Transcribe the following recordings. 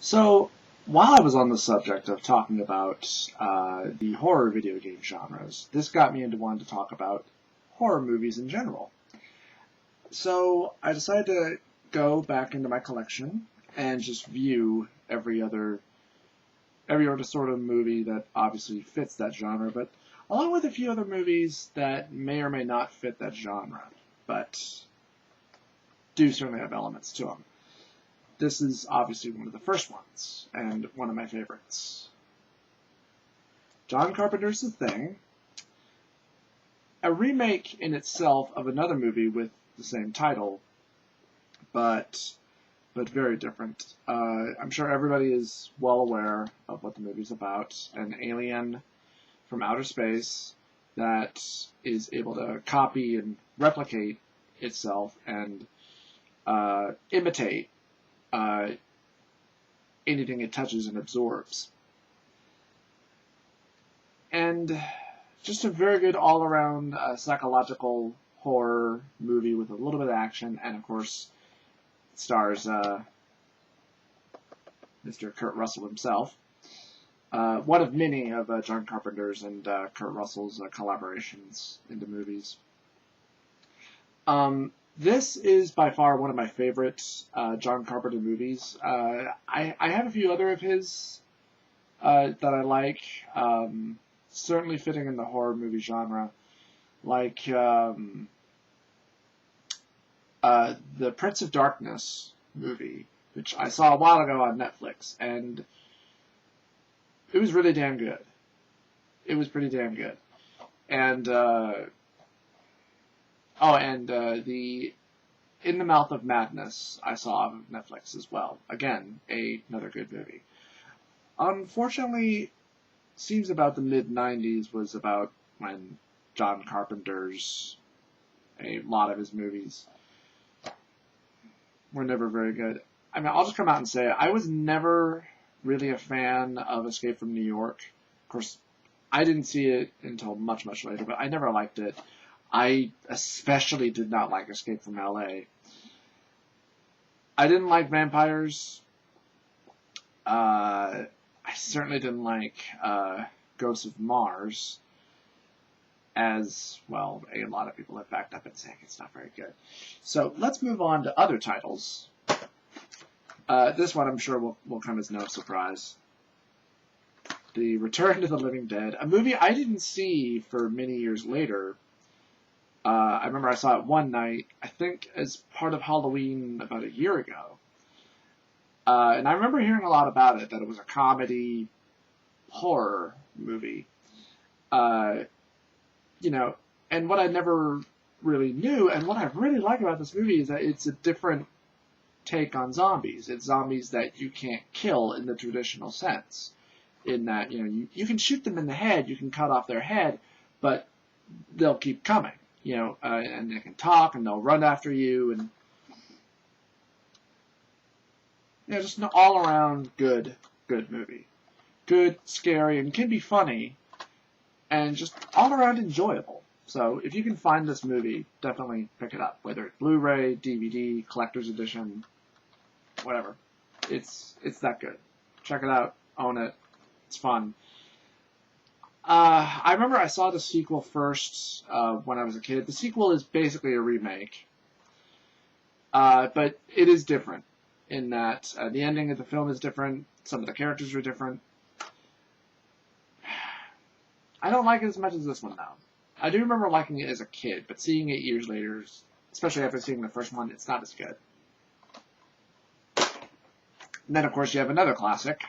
So, while I was on the subject of talking about the horror video game genres, this got me into wanting to talk about horror movies in general. So, I decided to go back into my collection and just view every other sort of movie that obviously fits that genre, but along with a few other movies that may or may not fit that genre, but do certainly have elements to them. This is obviously one of the first ones, and one of my favorites. John Carpenter's The Thing, a remake in itself of another movie with the same title, but very different. I'm sure everybody is well aware of what the movie's about. An alien from outer space that is able to copy and replicate itself and imitate anything it touches and absorbs. And just a very good all-around psychological horror movie with a little bit of action, and of course stars Mr. Kurt Russell himself. One of many of John Carpenter's and Kurt Russell's collaborations into movies. This is by far one of my favorite John Carpenter movies. I have a few other of his that I like, certainly fitting in the horror movie genre, like the Prince of Darkness movie, which I saw a while ago on Netflix, and it was really damn good. It was pretty damn good. And the In the Mouth of Madness I saw on Netflix as well. Again, another good movie. Unfortunately, seems about the mid-90s was about when John Carpenter's, a lot of his movies were never very good. I mean, I'll just come out and say it. I was never really a fan of Escape from New York. Of course, I didn't see it until much, much later, but I never liked it. I especially did not like Escape from L.A. I didn't like vampires. I certainly didn't like Ghosts of Mars, as, well, a lot of people have backed up and saying it's not very good. So let's move on to other titles. This one I'm sure will come as no surprise. The Return to the Living Dead, a movie I didn't see for many years later. I remember I saw it one night, I think as part of Halloween about a year ago. And I remember hearing a lot about it, that it was a comedy horror movie. And what I never really knew, and what I really like about this movie is that it's a different take on zombies. It's zombies that you can't kill in the traditional sense. In that, you can shoot them in the head, you can cut off their head, but they'll keep coming. And they can talk, and they'll run after you, and just an all-around good movie. Good, scary, and can be funny, and just all-around enjoyable. So if you can find this movie, definitely pick it up, whether it's Blu-ray, DVD, collector's edition, whatever. It's that good. Check it out, own it, it's fun. I remember I saw the sequel first when I was a kid. The sequel is basically a remake, but it is different in that the ending of the film is different. Some of the characters are different. I don't like it as much as this one now. I do remember liking it as a kid, but seeing it years later, especially after seeing the first one, it's not as good. And then, of course, you have another classic.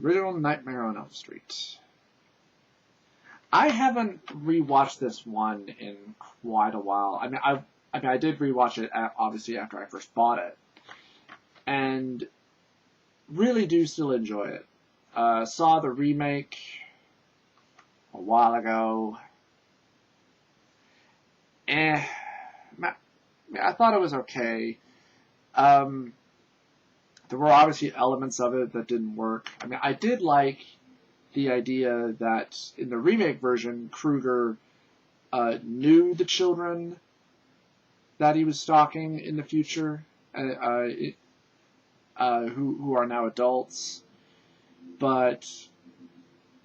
Original Nightmare on Elm Street. I haven't rewatched this one in quite a while. I did rewatch it obviously after I first bought it, and really do still enjoy it. Saw the remake a while ago. I thought it was okay. There were obviously elements of it that didn't work. I did like the idea that in the remake version, Krueger knew the children that he was stalking in the future, who are now adults. But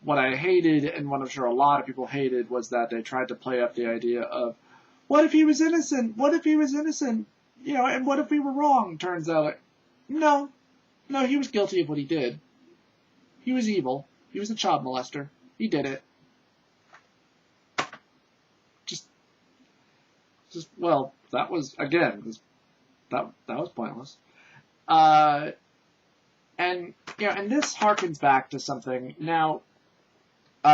what I hated, and what I'm sure a lot of people hated, was that they tried to play up the idea of, what if he was innocent? What if he was innocent? And what if we were wrong? Turns out, no, he was guilty of what he did. He was evil. He was a child molester. He did it. Well, that was, again, that was pointless. And this harkens back to something. Now,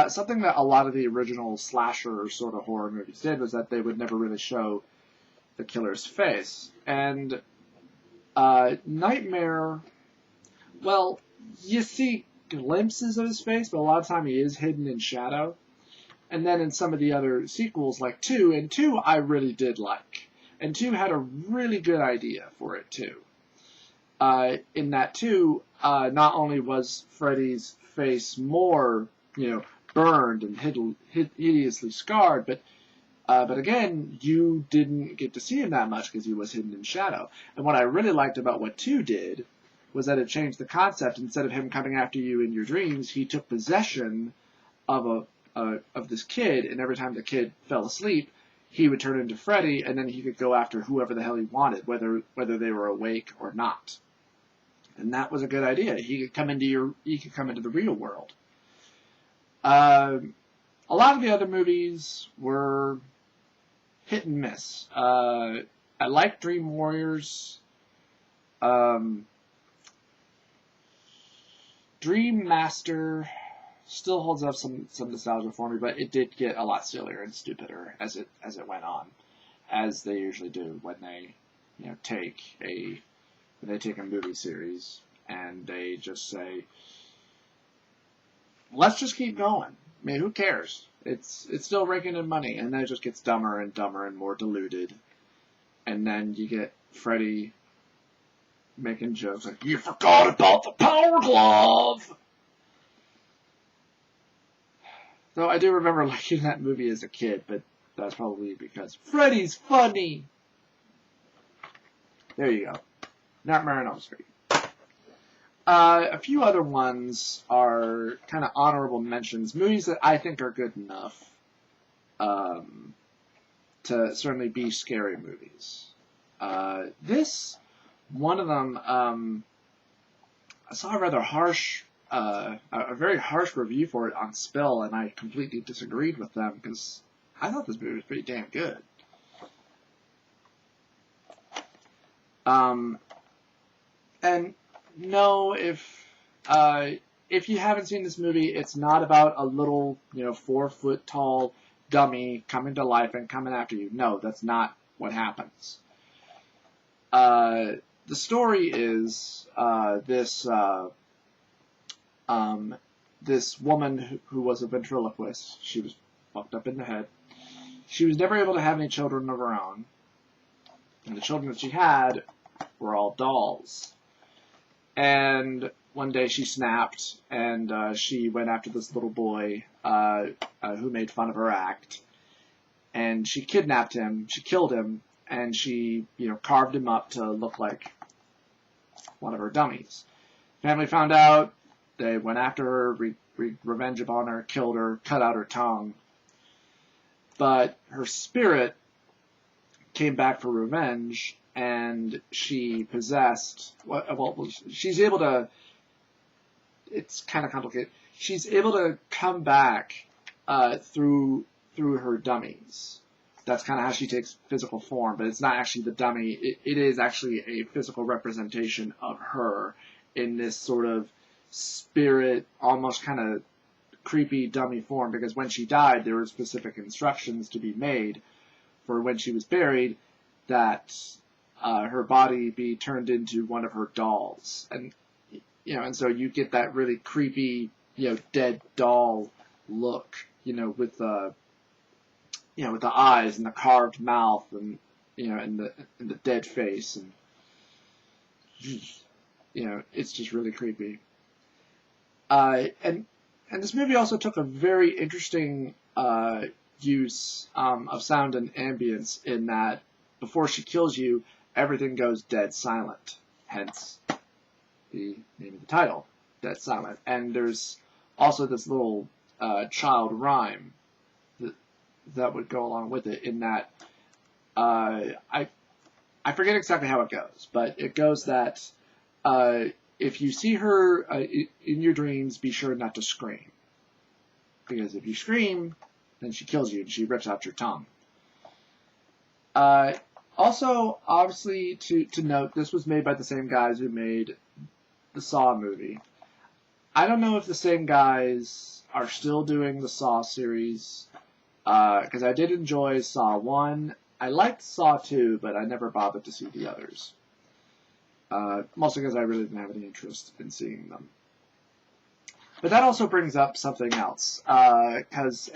something that a lot of the original slasher sort of horror movies did was that they would never really show the killer's face. And Nightmare, well, you see glimpses of his face, but a lot of time he is hidden in shadow. And then in some of the other sequels, like 2, and 2 I really did like. And 2 had a really good idea for it, too. In that 2, not only was Freddy's face more, burned and hideously scarred, but again, you didn't get to see him that much because he was hidden in shadow. And what I really liked about what 2 did was that it changed the concept. Instead of him coming after you in your dreams, he took possession of this kid, and every time the kid fell asleep, he would turn into Freddy, and then he could go after whoever the hell he wanted, whether they were awake or not. And that was a good idea. He could come into the real world. A lot of the other movies were hit and miss. I like Dream Warriors. Dream Master still holds up some nostalgia for me, but it did get a lot sillier and stupider as it went on, as they usually do when they take a movie series and they just say, let's just keep going. I mean, who cares? It's still raking in money, and then it just gets dumber and dumber and more diluted. And then you get Freddy making jokes like, you forgot about the power glove! Though I do remember liking that movie as a kid, but that's probably because Freddy's funny! There you go. Nightmare on Elm Street. A few other ones are kind of honorable mentions. Movies that I think are good enough to certainly be scary movies. One of them, I saw a rather harsh, a very harsh review for it on Spill, and I completely disagreed with them because I thought this movie was pretty damn good. And no, if you haven't seen this movie, it's not about a little, 4-foot tall dummy coming to life and coming after you. No, that's not what happens. The story is this woman who was a ventriloquist. She was fucked up in the head. She was never able to have any children of her own, and the children that she had were all dolls. And one day she snapped, and she went after this little boy who made fun of her act. And she kidnapped him, she killed him, and she, carved him up to look like one of her dummies. Family found out, they went after her, revenge upon her, killed her, cut out her tongue. But her spirit came back for revenge, and she possessed, she's able to, it's kind of complicated, she's able to come back through her dummies. That's kind of how she takes physical form, but it's not actually the dummy, it is actually a physical representation of her in this sort of spirit, almost kind of creepy dummy form, because when she died, there were specific instructions to be made for when she was buried that her body be turned into one of her dolls, and and so you get that really creepy, dead doll look, with the eyes and the carved mouth, and and the dead face, and it's just really creepy. And this movie also took a very interesting use of sound and ambience in that before she kills you, everything goes dead silent. Hence the name of the title, Dead Silent. And there's also this little child rhyme that would go along with it, in that I forget exactly how it goes, but it goes that if you see her in your dreams, be sure not to scream. Because if you scream, then she kills you and she rips out your tongue. Also, obviously, to note, this was made by the same guys who made the Saw movie. I don't know if the same guys are still doing the Saw series, because I did enjoy Saw 1. I liked Saw 2, but I never bothered to see the others. Mostly because I really didn't have any interest in seeing them. But that also brings up something else, because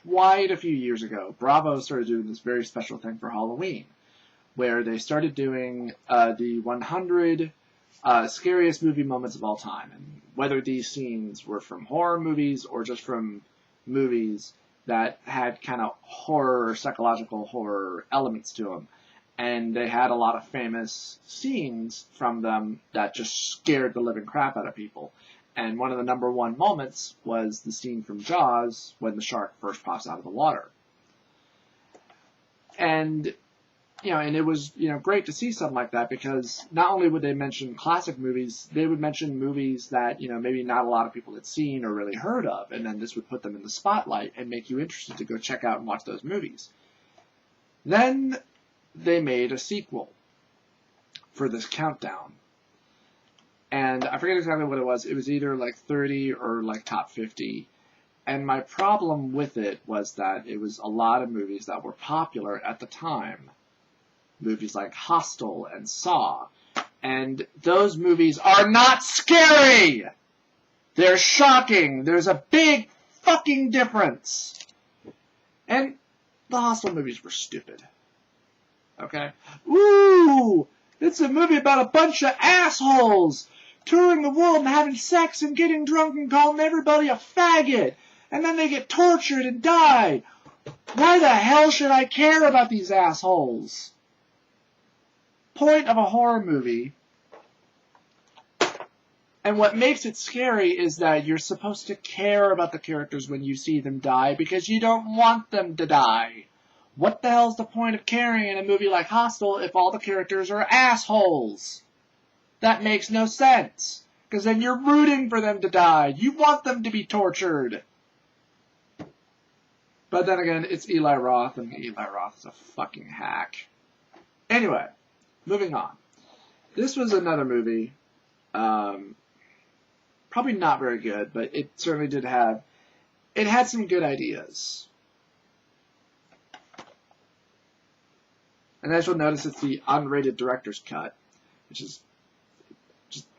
quite a few years ago, Bravo started doing this very special thing for Halloween, where they started doing the 100 scariest movie moments of all time, and whether these scenes were from horror movies or just from movies that had kind of horror, psychological horror elements to them. And they had a lot of famous scenes from them that just scared the living crap out of people. And one of the number one moments was the scene from Jaws when the shark first pops out of the water. And, and it was, great to see something like that, because not only would they mention classic movies, they would mention movies that, maybe not a lot of people had seen or really heard of. And then this would put them in the spotlight and make you interested to go check out and watch those movies. Then they made a sequel for this countdown. And I forget exactly what it was. It was either like 30 or like top 50. And my problem with it was that it was a lot of movies that were popular at the time. Movies like Hostel and Saw. And those movies are not scary! They're shocking! There's a big fucking difference! And the Hostel movies were stupid. Okay? Ooh! It's a movie about a bunch of assholes touring the world and having sex and getting drunk and calling everybody a faggot. And then they get tortured and die. Why the hell should I care about these assholes? Point of a horror movie, and what makes it scary, is that you're supposed to care about the characters when you see them die, because you don't want them to die. What the hell's the point of caring in a movie like Hostel if all the characters are assholes? That makes no sense, because then you're rooting for them to die. You want them to be tortured. But then again, it's Eli Roth, and Eli Roth is a fucking hack. Anyway, moving on. This was another movie, probably not very good, but it certainly it had some good ideas. And as you'll notice, it's the unrated director's cut, which is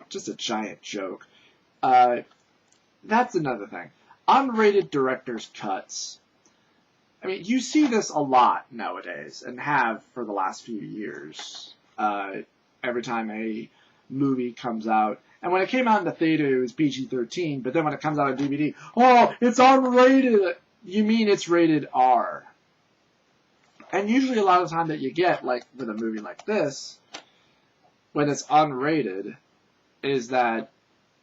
just a giant joke. That's another thing. Unrated director's cuts. I mean, you see this a lot nowadays, and have for the last few years. Every time a movie comes out. And when it came out in the theater, it was PG-13, but then when it comes out on DVD, oh, it's unrated! You mean it's rated R. And usually a lot of the time that you get, like with a movie like this, when it's unrated, is that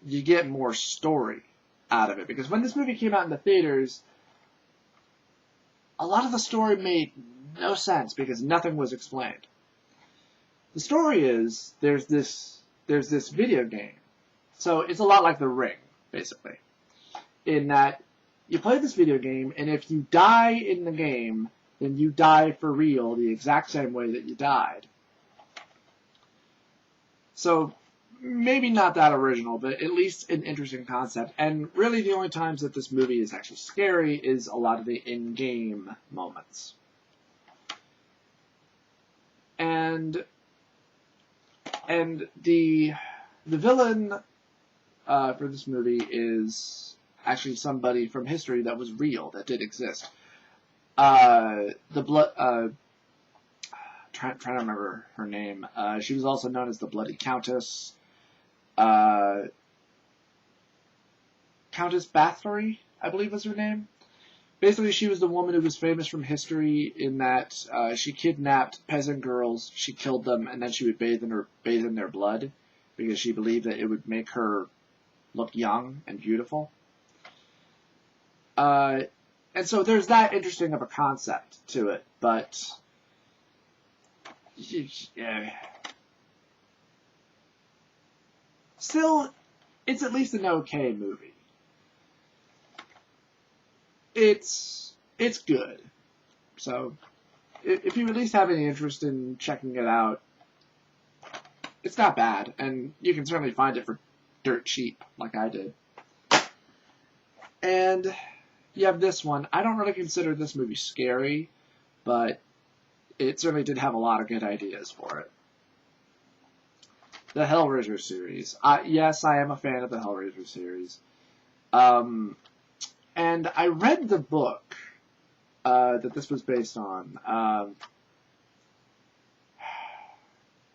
you get more story out of it. Because when this movie came out in the theaters, a lot of the story made no sense because nothing was explained. The story is, there's this video game. So it's a lot like The Ring, basically. In that, you play this video game, and if you die in the game, then you die for real the exact same way that you died. So, maybe not that original, but at least an interesting concept. And really the only times that this movie is actually scary is a lot of the in-game moments. And the villain for this movie is actually somebody from history that was real, that did exist. Trying to remember her name. She was also known as the Bloody Countess. Countess Bathory, I believe was her name. Basically, she was the woman who was famous from history in that she kidnapped peasant girls, she killed them, and then she would bathe in their blood because she believed that it would make her look young and beautiful. And so there's that interesting of a concept to it, but still, it's at least an okay movie. It's good. So if you at least have any interest in checking it out, it's not bad, and you can certainly find it for dirt cheap, like I did. And you have this one. I don't really consider this movie scary, but it certainly did have a lot of good ideas for it. The Hellraiser series. Yes, I am a fan of the Hellraiser series. And I read the book that this was based on.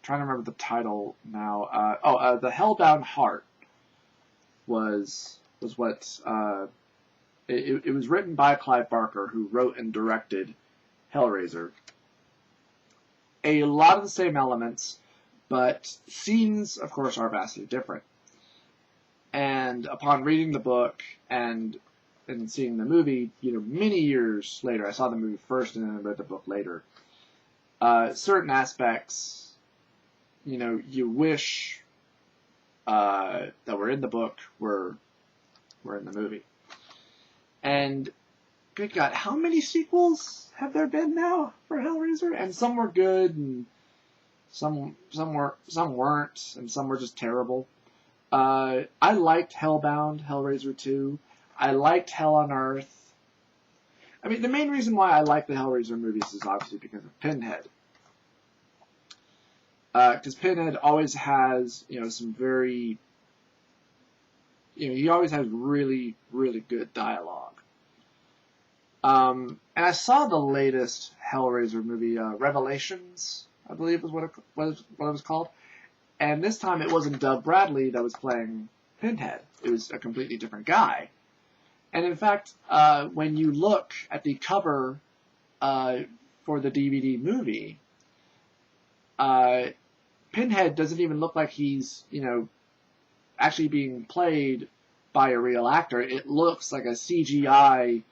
Trying to remember the title now. The Hellbound Heart was what. It was written by Clive Barker, who wrote and directed Hellraiser. A lot of the same elements, but scenes, of course, are vastly different. And upon reading the book and seeing the movie, many years later, I saw the movie first and then read the book later. Certain aspects, you wish that were in the book were in the movie. And good God, how many sequels have there been now for Hellraiser? And some were good, and some weren't, and some were just terrible. I liked Hellbound, Hellraiser 2. I liked Hell on Earth. I mean, the main reason why I like the Hellraiser movies is obviously because of Pinhead. Because Pinhead always has, some very, he always has really, really good dialogue. And I saw the latest Hellraiser movie, Revelations, I believe was what it was called. And this time it wasn't Doug Bradley that was playing Pinhead. It was a completely different guy. And in fact, when you look at the cover for the DVD movie, Pinhead doesn't even look like he's, actually being played by a real actor. It looks like a CGI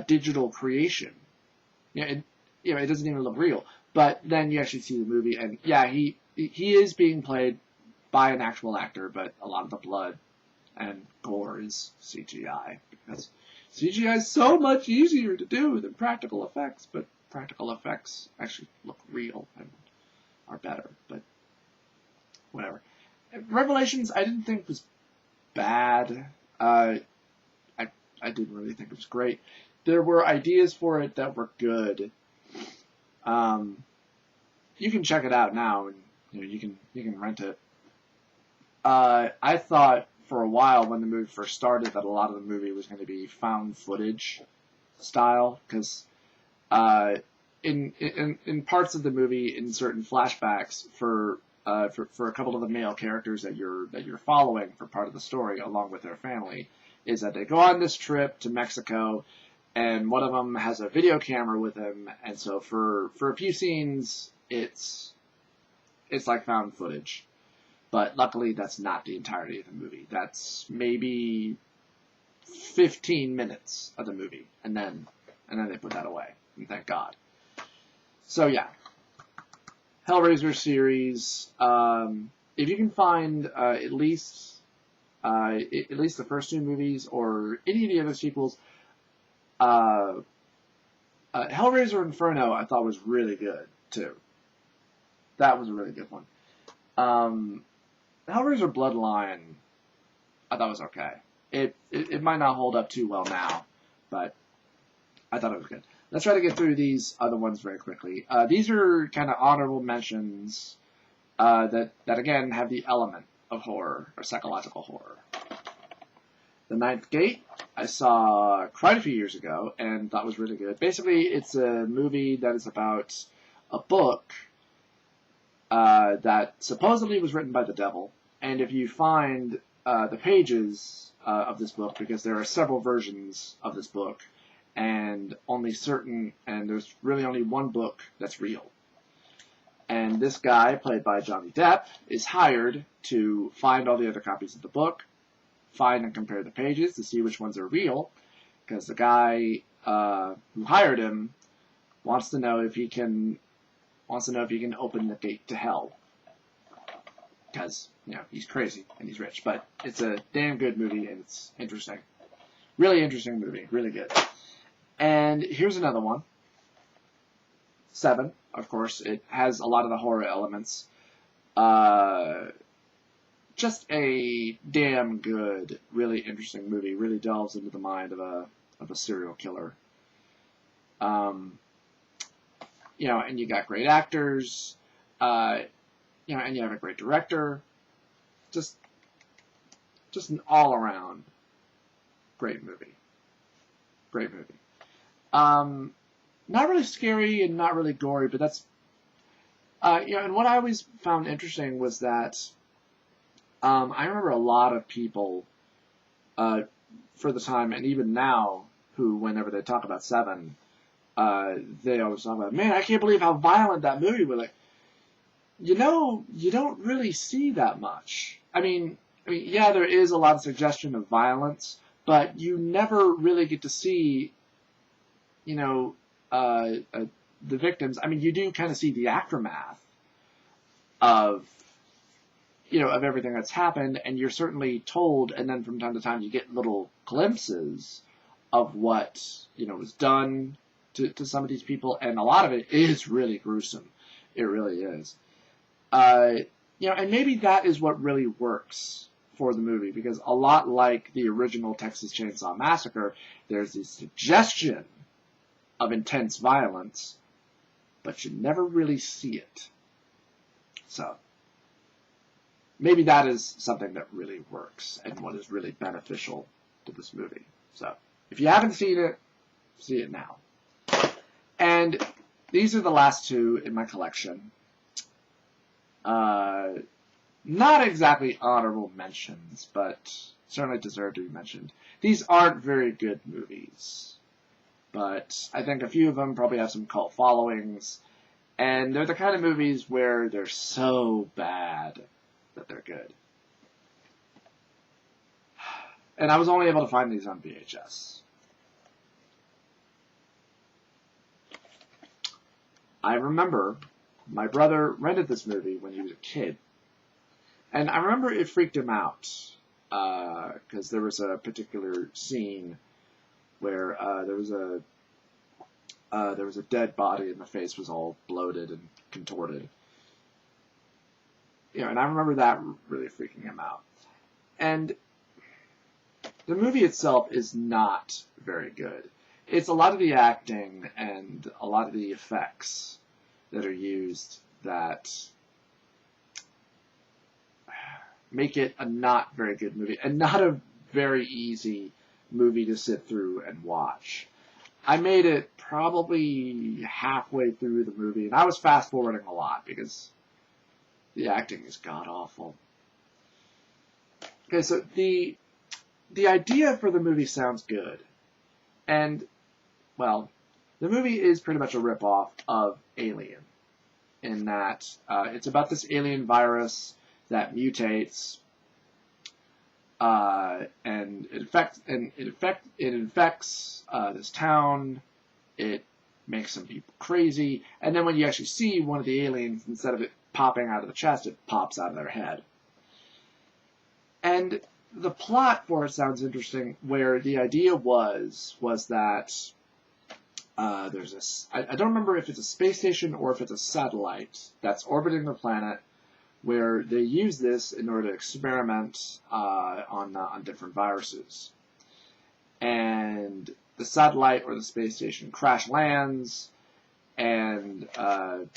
digital creation. It doesn't even look real. But then you actually see the movie, and yeah, he is being played by an actual actor, but a lot of the blood and gore is CGI, because CGI is so much easier to do than practical effects, but practical effects actually look real and are better, but whatever. Revelations, I didn't think was bad. I didn't really think it was great. There were ideas for it that were good. You can check it out now, and you can rent it. I thought for a while when the movie first started that a lot of the movie was going to be found footage style, because in parts of the movie, in certain flashbacks for a couple of the male characters that you're following for part of the story along with their family, is that they go on this trip to Mexico, and one of them has a video camera with him, and so for a few scenes it's like found footage. But luckily that's not the entirety of the movie. That's maybe 15 minutes of the movie, and then they put that away, and thank God. So yeah, Hellraiser series. If you can find at least the first two movies or any of the other sequels, Hellraiser Inferno I thought was really good too. That was a really good one. Hellraiser Bloodline I thought was okay. It might not hold up too well now, but I thought it was good. Let's try to get through these other ones very quickly. These are kind of honorable mentions that again have the element of horror or psychological horror. The Ninth Gate I saw quite a few years ago and thought was really good. Basically, it's a movie that is about a book that supposedly was written by the devil. And if you find the pages of this book, because there are several versions of this book, and there's really only one book that's real. And this guy, played by Johnny Depp, is hired to find all the other copies of the book, find and compare the pages to see which ones are real, because the guy who hired him wants to know if he can open the gate to hell. Because, he's crazy and he's rich. But it's a damn good movie and it's interesting. Really interesting movie. Really good. And here's another one. 7, of course. It has a lot of the horror elements. Just a damn good, really interesting movie. Really delves into the mind of a serial killer. And you got great actors. And you have a great director. Just an all-around great movie. Great movie. Not really scary and not really gory, but that's, and what I always found interesting was that, I remember a lot of people, for the time, and even now, who, whenever they talk about 7, they always talk about, man, I can't believe how violent that movie was. Like, you don't really see that much. I mean, yeah, there is a lot of suggestion of violence, but you never really get to see, the victims. I mean, you do kind of see the aftermath of, of everything that's happened, and you're certainly told, and then from time to time you get little glimpses of what, was done to some of these people, and a lot of it is really gruesome. It really is. And maybe that is what really works for the movie, because a lot like the original Texas Chainsaw Massacre, there's this suggestion of intense violence, but you never really see it. So, maybe that is something that really works, and what is really beneficial to this movie. So, if you haven't seen it, see it now. And these are the last 2 in my collection. Not exactly honorable mentions, but certainly deserve to be mentioned. These aren't very good movies, but I think a few of them probably have some cult followings, and they're the kind of movies where they're so bad that they're good. And I was only able to find these on VHS. I remember my brother rented this movie when he was a kid. And I remember it freaked him out, because there was a particular scene where there was a dead body and the face was all bloated and contorted. And I remember that really freaking him out. And the movie itself is not very good. It's a lot of the acting and a lot of the effects that are used that make it a not very good movie, and not a very easy movie to sit through and watch. I made it probably halfway through the movie, and I was fast-forwarding a lot because the acting is god-awful. Okay, so the idea for the movie sounds good, and, well, the movie is pretty much a ripoff of Alien, in that it's about this alien virus that mutates, and it infects this town. It makes some people crazy, and then when you actually see one of the aliens, instead of it popping out of the chest, it pops out of their head. And the plot for it sounds interesting, where the idea was that there's this, I don't remember if it's a space station or if it's a satellite that's orbiting the planet, where they use this in order to experiment on different viruses. And the satellite or the space station crash lands, and the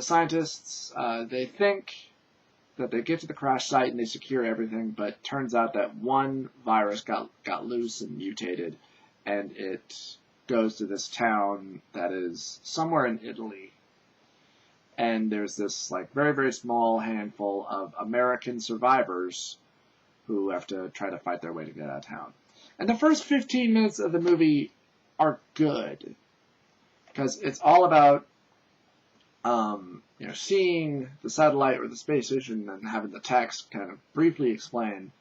scientists, they think that they get to the crash site and they secure everything, but turns out that one virus got loose and mutated, and it goes to this town that is somewhere in Italy. And there's this very, very small handful of American survivors who have to try to fight their way to get out of town. And the first 15 minutes of the movie are good, because it's all about seeing the satellite or the space station and having the text kind of briefly explain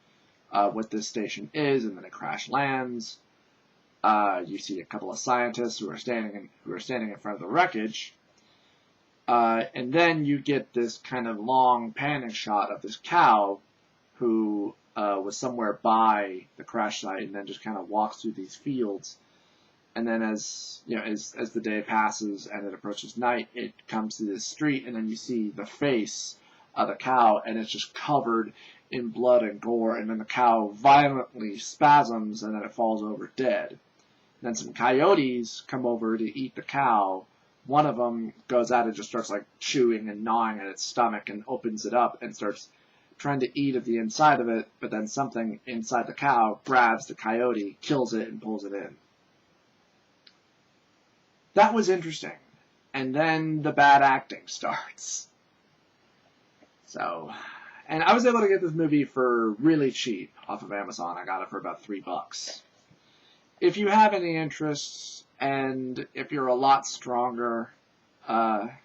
what this station is, and then it crash lands. You see a couple of scientists who are standing in front of the wreckage, and then you get this kind of long panning shot of this cow who was somewhere by the crash site, and then just kind of walks through these fields. And then as the day passes and it approaches night, it comes to this street, and then you see the face of the cow, and it's just covered in blood and gore, and then the cow violently spasms, and then it falls over dead. And then some coyotes come over to eat the cow. One of them goes out and just starts like chewing and gnawing at its stomach and opens it up and starts trying to eat at the inside of it, but then something inside the cow grabs the coyote, kills it, and pulls it in. That was interesting. And then the bad acting starts. So, and I was able to get this movie for really cheap off of Amazon. I got it for about $3. If you have any interests, and if you're a lot stronger than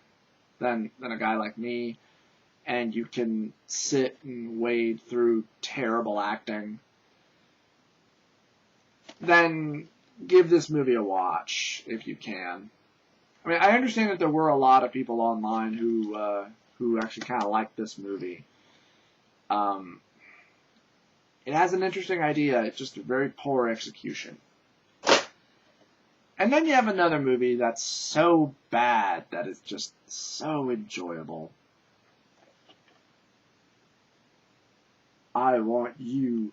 a guy like me, and you can sit and wade through terrible acting, then give this movie a watch if you can. I mean, I understand that there were a lot of people online who actually kind of liked this movie. It has an interesting idea. It's just a very poor execution. And then you have another movie that's so bad that it's just so enjoyable. I want you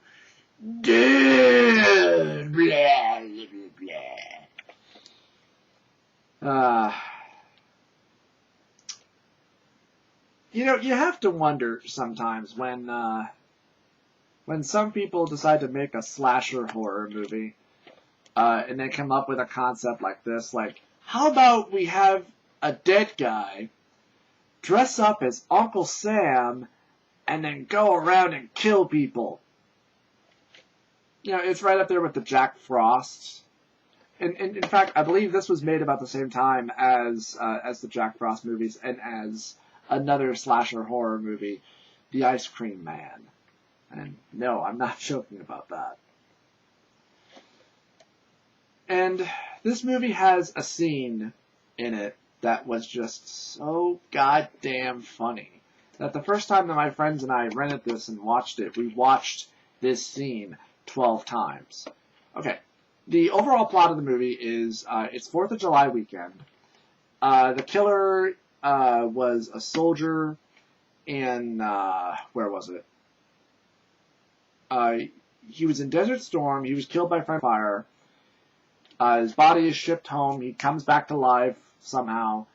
dead. Blah, blah, blah. You have to wonder sometimes when some people decide to make a slasher horror movie, and they come up with a concept like this, like, how about we have a dead guy dress up as Uncle Sam and then go around and kill people? It's right up there with the Jack Frost. And in fact, I believe this was made about the same time as the Jack Frost movies and as another slasher horror movie, The Ice Cream Man. And no, I'm not joking about that. And this movie has a scene in it that was just so goddamn funny that the first time that my friends and I rented this and watched it, we watched this scene 12 times. Okay, the overall plot of the movie is it's 4th of July weekend. The killer was a soldier in, where was it? He was in Desert Storm. He was killed by fire. His body is shipped home. He comes back to life somehow,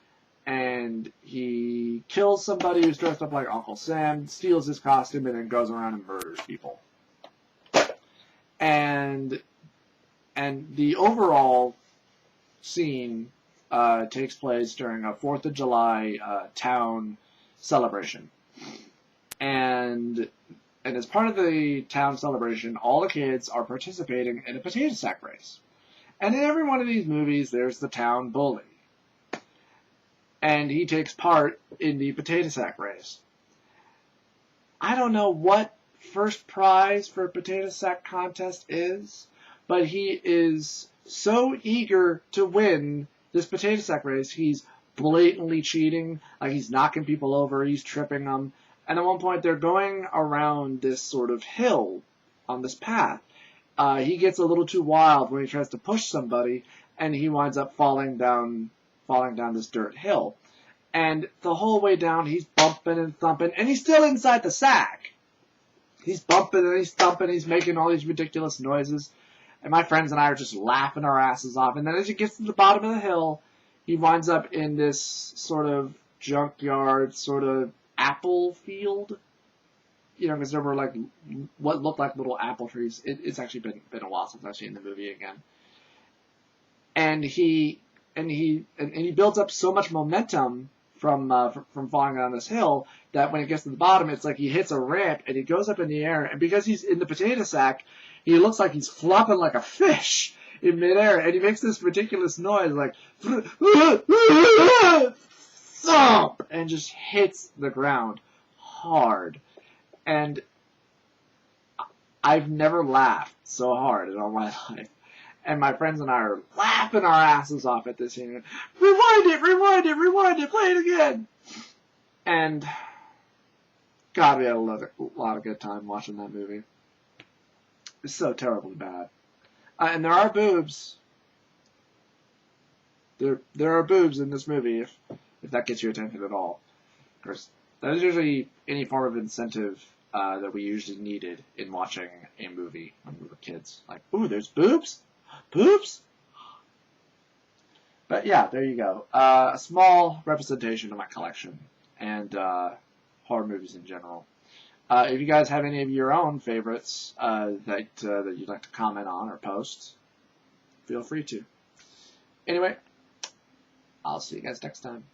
and he kills somebody who's dressed up like Uncle Sam, steals his costume, and then goes around and murders people. And the overall scene takes place during a 4th of July town celebration. And as part of the town celebration, all the kids are participating in a potato sack race. And in every one of these movies, there's the town bully. And he takes part in the potato sack race. I don't know what first prize for a potato sack contest is, but he is so eager to win this potato sack race, he's blatantly cheating. Like, he's knocking people over, he's tripping them. And at one point, they're going around this sort of hill on this path. He gets a little too wild when he tries to push somebody, and he winds up falling down this dirt hill. And the whole way down, he's bumping and thumping, and he's still inside the sack. He's bumping and he's thumping, he's making all these ridiculous noises. And my friends and I are just laughing our asses off. And then as he gets to the bottom of the hill, he winds up in this sort of junkyard, sort of apple field. Because there were like what looked like little apple trees. It's actually been a while since I've seen the movie again. And he builds up so much momentum from falling down this hill, that when it gets to the bottom, it's like he hits a ramp and he goes up in the air, and because he's in the potato sack, he looks like he's flopping like a fish in midair, and he makes this ridiculous noise like thump, and just hits the ground hard. And I've never laughed so hard in all my life. And my friends and I are laughing our asses off at this scene. Rewind it, play it again. And God, we had a lot of good time watching that movie. It's so terribly bad. And there are boobs. There are boobs in this movie, if that gets your attention at all. Of course, that is usually any form of incentive that we usually needed in watching a movie when we were kids. Like, ooh, there's boobs? Boobs? But yeah, there you go. A small representation of my collection and horror movies in general. If you guys have any of your own favorites that you'd like to comment on or post, feel free to. Anyway, I'll see you guys next time.